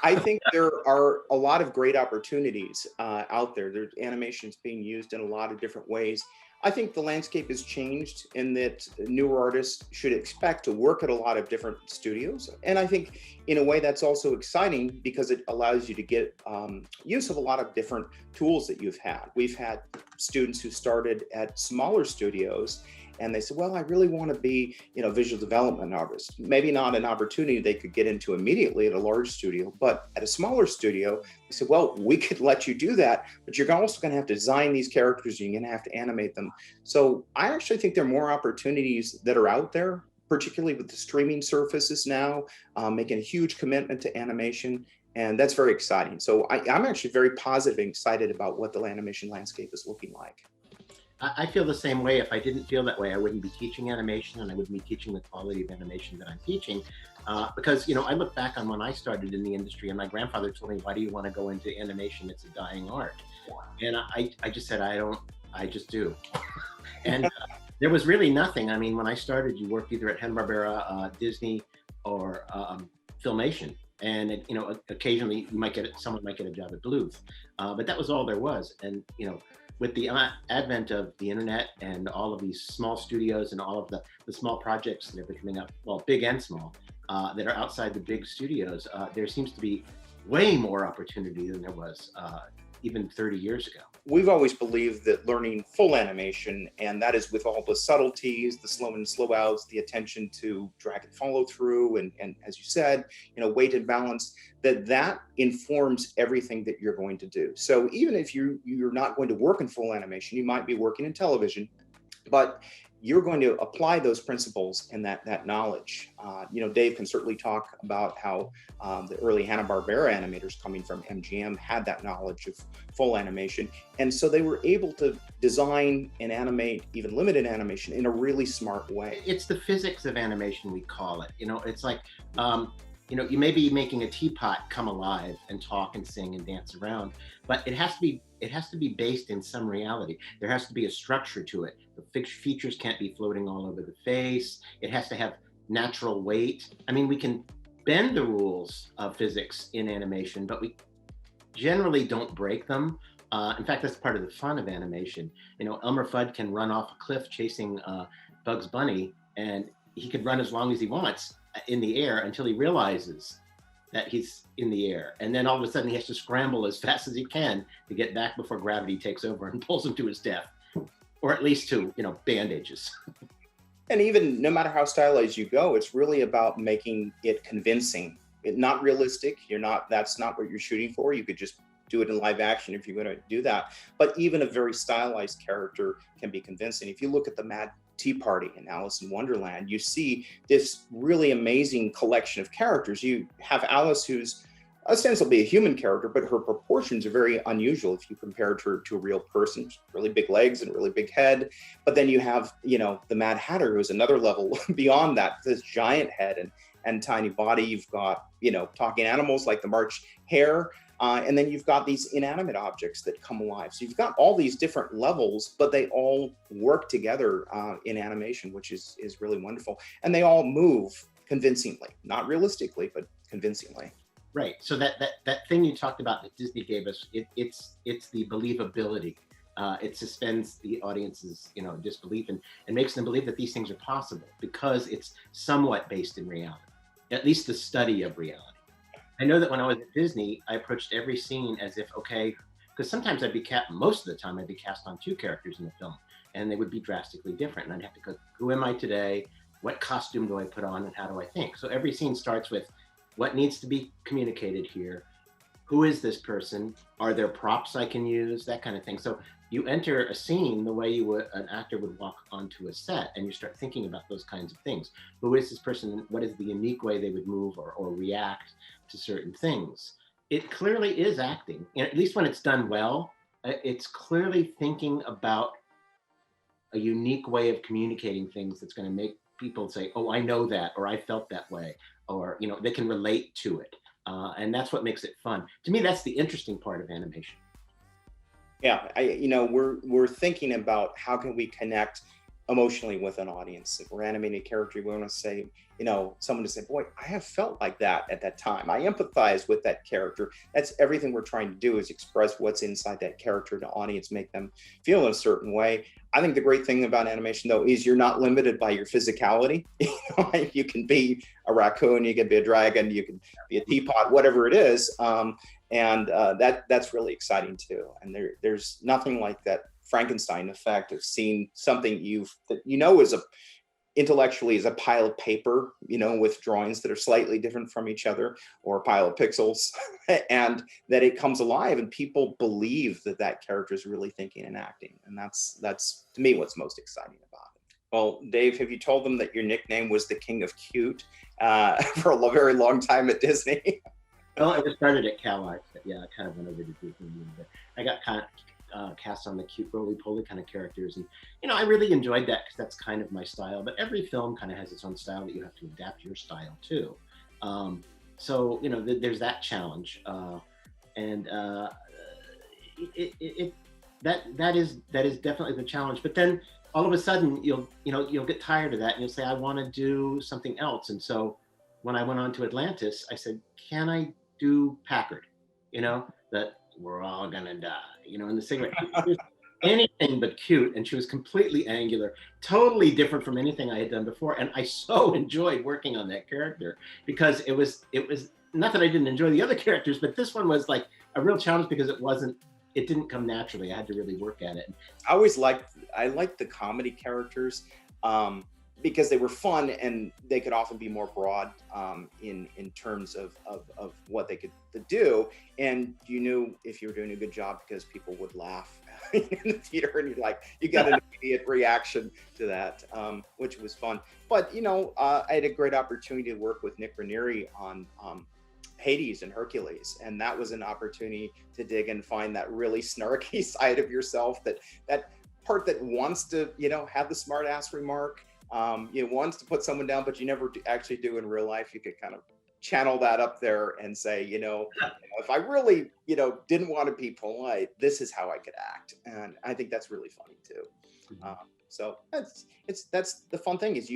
I think there are a lot of great opportunities out there. There's animations being used in a lot of different ways. I think the landscape has changed in that newer artists should expect to work at a lot of different studios. And I think in a way that's also exciting because it allows you to get use of a lot of different tools that you've had. We've had students who started at smaller studios and they said, well, I really want to be, visual development artist. Maybe not an opportunity they could get into immediately at a large studio, but at a smaller studio, they said, well, we could let you do that, but you're also going to have to design these characters. You're going to have to animate them. So I actually think there are more opportunities that are out there, particularly with the streaming services now, making a huge commitment to animation. And that's very exciting. So I'm actually very positive and excited about what the animation landscape is looking like. I feel the same way. If I didn't feel that way, I wouldn't be teaching animation, and I wouldn't be teaching the quality of animation that I'm teaching. Because, I look back on when I started in the industry, and my grandfather told me, why do you want to go into animation? It's a dying art. And I just said, I just do. And there was really nothing. I mean, when I started, you worked either at Hanna-Barbera, Disney, or Filmation. And occasionally someone might get a job at Bluth, but that was all there was. And with the advent of the internet and all of these small studios and all of the small projects that are coming up, well, big and small, that are outside the big studios, there seems to be way more opportunity than there was even 30 years ago. We've always believed that learning full animation, and that is with all the subtleties, the slow in, slow outs, the attention to drag and follow through, and as you said, weight and balance, that informs everything that you're going to do. So even if you're not going to work in full animation, you might be working in television, but you're going to apply those principles and that knowledge. Dave can certainly talk about how the early Hanna-Barbera animators coming from MGM had that knowledge of full animation. And so they were able to design and animate even limited animation in a really smart way. It's the physics of animation, we call it. It's like, you may be making a teapot come alive and talk and sing and dance around, but it has to be based in some reality. There has to be a structure to it. The fixed features can't be floating all over the face. It has to have natural weight. I mean, we can bend the rules of physics in animation, but we generally don't break them. In fact, that's part of the fun of animation. Elmer Fudd can run off a cliff chasing Bugs Bunny, and he can run as long as he wants in the air until he realizes that he's in the air. And then all of a sudden he has to scramble as fast as he can to get back before gravity takes over and pulls him to his death, or at least to, bandages. And even no matter how stylized you go, it's really about making it convincing. Not realistic. That's not what you're shooting for. You could just do it in live action if you're going to do that. But even a very stylized character can be convincing. If you look at the Mad Tea Party in Alice in Wonderland, you see this really amazing collection of characters. You have Alice, who's ostensibly a human character, but her proportions are very unusual if you compare her to a real person. Really big legs and a really big head. But then you have, the Mad Hatter, who's another level beyond that, this giant head and tiny body. You've got, talking animals like the March Hare. And then you've got these inanimate objects that come alive. So you've got all these different levels, but they all work together in animation, which is really wonderful. And they all move convincingly, not realistically, but convincingly. Right. So that thing you talked about that Disney gave us, it's the believability. It suspends the audience's disbelief and makes them believe that these things are possible because it's somewhat based in reality, at least the study of reality. I know that when I was at Disney, I approached every scene as if, okay, because sometimes most of the time I'd be cast on two characters in the film, and they would be drastically different. And I'd have to go, who am I today? What costume do I put on, and how do I think? So every scene starts with what needs to be communicated here. Who is this person? Are there props I can use? That kind of thing. So you enter a scene the way an actor would walk onto a set, and you start thinking about those kinds of things. Who is this person? What is the unique way they would move or react to certain things? It clearly is acting, at least when it's done well. It's clearly thinking about a unique way of communicating things that's going to make people say, oh, I know that, or I felt that way, or they can relate to it. And that's what makes it fun. To me, that's the interesting part of animation. Yeah, we're thinking about how can we connect emotionally with an audience. If we're animating a character, we want to say, someone to say, boy, I have felt like that at that time. I empathize with that character. That's everything we're trying to do, is express what's inside that character to audience, make them feel in a certain way. I think the great thing about animation, though, is you're not limited by your physicality. You can be a raccoon, you can be a dragon, you can be a teapot, whatever it is. That's really exciting too. And there's nothing like that Frankenstein effect of seeing something is intellectually is a pile of paper, with drawings that are slightly different from each other, or a pile of pixels, and that it comes alive and people believe that that character is really thinking and acting. And that's to me what's most exciting about it. Well, Dave, have you told them that your nickname was the King of Cute for a very long time at Disney? Well, it started at Cal Arts, but yeah, I kind of went over to Disney a little bit. I got kind of cast on the cute roly-poly kind of characters, and I really enjoyed that because that's kind of my style. But every film kind of has its own style that you have to adapt your style to. So there's that challenge, and that is definitely the challenge. But then all of a sudden you'll get tired of that, and you'll say, I want to do something else. And so when I went on to Atlantis, I said, can I do Packard? That we're all gonna die, in the cigarette. Anything but cute, and she was completely angular, totally different from anything I had done before. And I so enjoyed working on that character, because it was not that I didn't enjoy the other characters, but this one was like a real challenge because it didn't come naturally. I had to really work at it. I liked the comedy characters, because they were fun, and they could often be more broad in terms of what they could do. And you knew if you were doing a good job because people would laugh in the theater, and you got an immediate reaction to that, which was fun. But I had a great opportunity to work with Nick Raniere on Hades and Hercules, and that was an opportunity to dig and find that really snarky side of yourself, that part that wants to have the smart ass remark. Wants to put someone down, but you never actually do in real life. You could kind of channel that up there and say, if I really, didn't want to be polite, this is how I could act. And I think that's really funny too. So that's the fun thing, is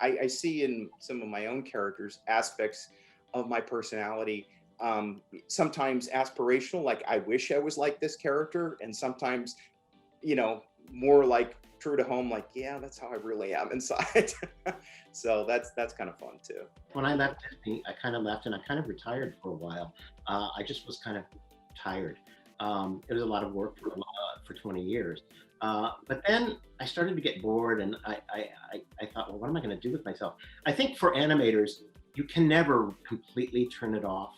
I see in some of my own characters aspects of my personality, sometimes aspirational, like I wish I was like this character, and sometimes, more like true to home, like, yeah, that's how I really am inside. So that's kind of fun too. When I left Disney, I kind of left, and I kind of retired for a while. I just was kind of tired. It was a lot of work for 20 years. But then I started to get bored, and I thought, well, what am I going to do with myself? I think for animators, you can never completely turn it off.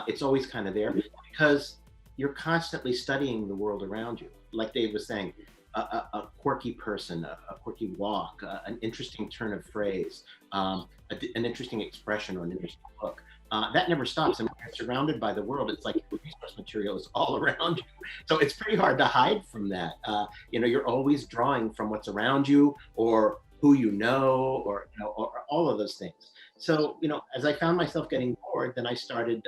It's always kind of there, because you're constantly studying the world around you. Like Dave was saying, a quirky person, a quirky walk, an interesting turn of phrase, an interesting expression, or an interesting look. That never stops. And when you're surrounded by the world, it's like resource material is all around you. So it's pretty hard to hide from that. You're always drawing from what's around you, or who or all of those things. So, as I found myself getting bored, then I started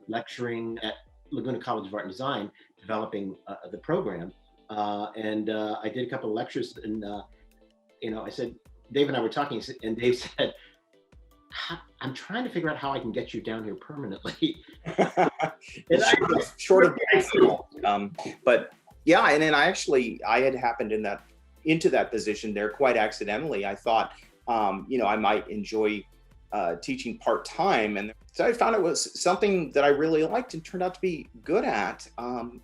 lecturing at Laguna College of Art and Design, developing the program. And I did a couple of lectures, and I said, Dave and I were talking, and Dave said, I'm trying to figure out how I can get you down here permanently. Short of but yeah, and then I had happened into that position there quite accidentally. I thought, I might enjoy teaching part-time, and so I found it was something that I really liked and turned out to be good at.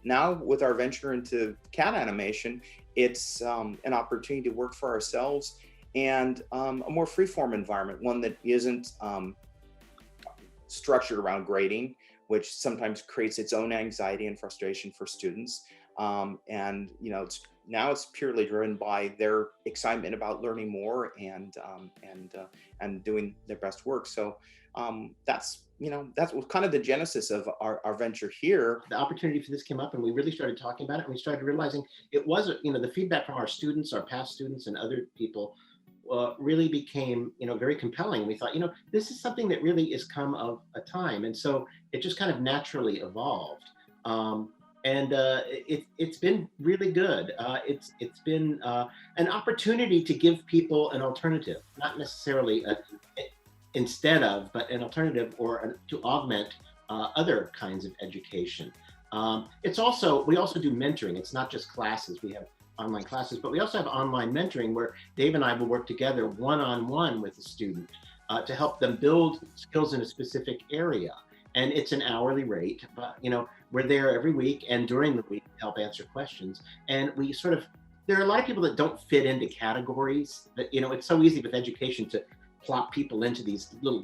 Now with our venture into cat animation, it's an opportunity to work for ourselves, and a more freeform environment, one that isn't structured around grading, which sometimes creates its own anxiety and frustration for students. And now it's purely driven by their excitement about learning more and doing their best work. So that's kind of the genesis of our venture here. The opportunity for this came up, and we really started talking about it, and we started realizing it was, the feedback from our students, our past students, and other people really became, very compelling. We thought, this is something that really is come of a time. And so it just kind of naturally evolved. and it's been really good. It's been an opportunity to give people an alternative, not necessarily instead of, but an alternative or to augment other kinds of education. It's also, we also do mentoring. It's not just classes. We have online classes, but we also have online mentoring where Dave and I will work together one-on-one with a student to help them build skills in a specific area. And it's an hourly rate, but we're there every week and during the week to help answer questions. And we sort of, there are a lot of people that don't fit into categories. That it's so easy with education to plop people into these little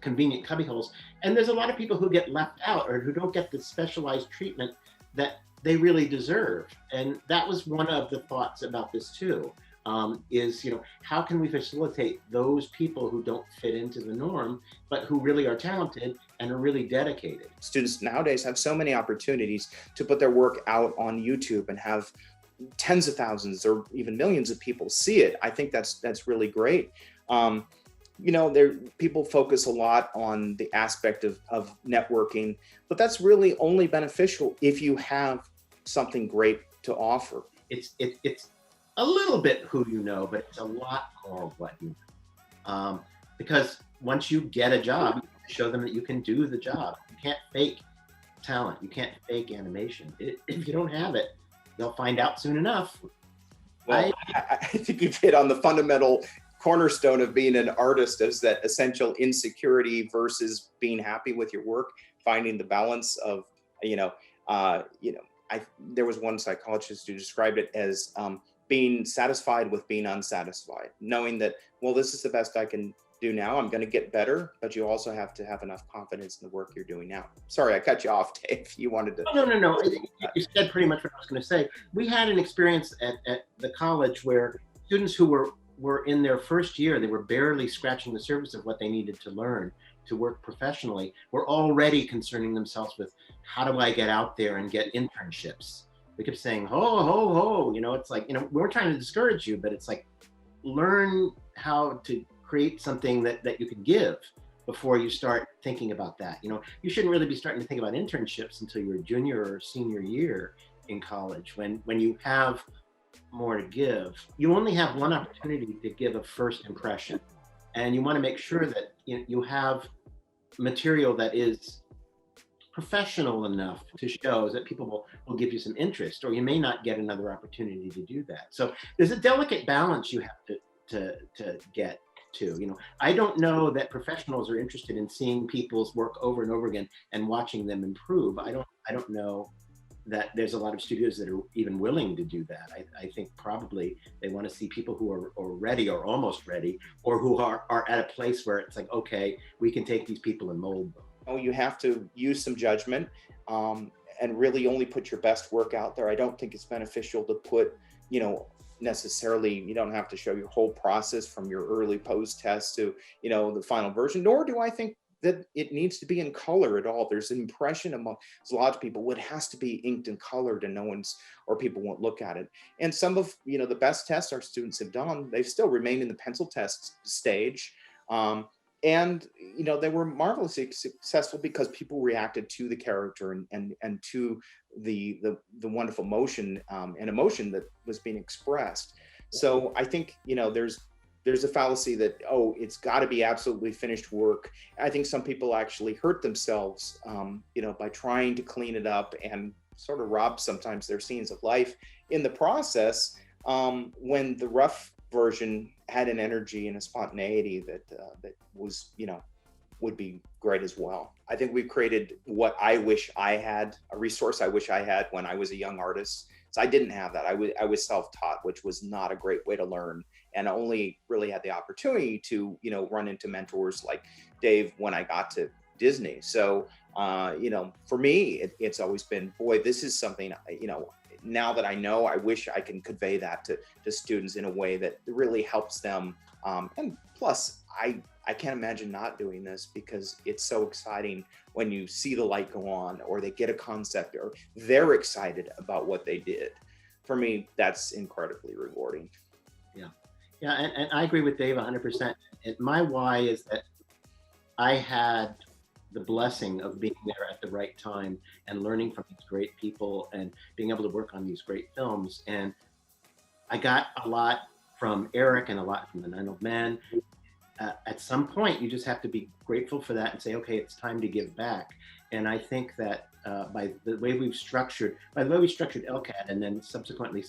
convenient cubbyholes. And there's a lot of people who get left out or who don't get the specialized treatment that they really deserve. And that was one of the thoughts about this too, is, how can we facilitate those people who don't fit into the norm, but who really are talented and are really dedicated? Students nowadays have so many opportunities to put their work out on YouTube and have tens of thousands or even millions of people see it. I think that's really great. People focus a lot on the aspect of networking, but that's really only beneficial if you have something great to offer. It's a little bit who you know, but it's a lot more what you know. Because once you get a job, you have to show them that you can do the job. You can't fake talent. You can't fake animation. If you don't have it, they'll find out soon enough. Well, I think you've hit on the fundamental cornerstone of being an artist, is that essential insecurity versus being happy with your work, finding the balance of, there was one psychologist who described it as being satisfied with being unsatisfied, knowing that, well, this is the best I can do now. I'm going to get better, but you also have to have enough confidence in the work you're doing now. Sorry, I cut you off, Dave. You wanted to. No. You said pretty much what I was going to say. We had an experience at the college where students who were in their first year, they were barely scratching the surface of what they needed to learn to work professionally, were already concerning themselves with, how do I get out there and get internships? We kept saying, ho, it's like, we're trying to discourage you, but it's like, learn how to create something that you can give before you start thinking about that. You shouldn't really be starting to think about internships until your junior or senior year in college, when you have more to give. You only have one opportunity to give a first impression, and you want to make sure that you have material that is professional enough to show that people will give you some interest, or you may not get another opportunity to do that. So there's a delicate balance you have to get to. I don't know that professionals are interested in seeing people's work over and over again and watching them improve. I don't know that there's a lot of studios that are even willing to do that. I think probably they want to see people who are ready or almost ready, or who are at a place where it's like, okay, we can take these people and mold them. You have to use some judgment and really only put your best work out there. I don't think it's beneficial to put, necessarily, you don't have to show your whole process from your early post test to, the final version, nor do I think that it needs to be in color at all. There's an impression among a lot of people, it has to be inked and colored, and people won't look at it. And some of, the best tests our students have done, they've still remained in the pencil test stage. And they were marvelously successful because people reacted to the character and to the wonderful motion and emotion that was being expressed. So I think there's a fallacy that, it's got to be absolutely finished work. I think some people actually hurt themselves by trying to clean it up and sort of rob sometimes their scenes of life in the process, when the rough version had an energy and a spontaneity that was, would be great as well. I think we've created what I wish I had, a resource I wish I had when I was a young artist. So I didn't have that. I was self-taught, which was not a great way to learn, and only really had the opportunity to, run into mentors like Dave when I got to Disney. So, for me, it's always been, boy, this is something, now that I know, I wish I can convey that to students in a way that really helps them. And plus, I can't imagine not doing this, because it's so exciting when you see the light go on, or they get a concept, or they're excited about what they did. For me, that's incredibly rewarding. Yeah, and I agree with Dave 100%. My why is that I had the blessing of being there at the right time and learning from these great people and being able to work on these great films. And I got a lot from Eric and a lot from the Nine Old Men. At some point, you just have to be grateful for that and say, okay, it's time to give back. And I think that by the way we structured LCAT and then subsequently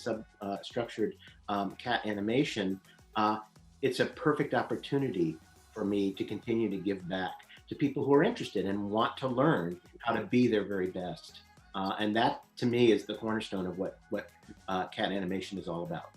structured CAT animation, it's a perfect opportunity for me to continue to give back to people who are interested and want to learn how to be their very best. And that, to me, is the cornerstone of what CAT animation is all about.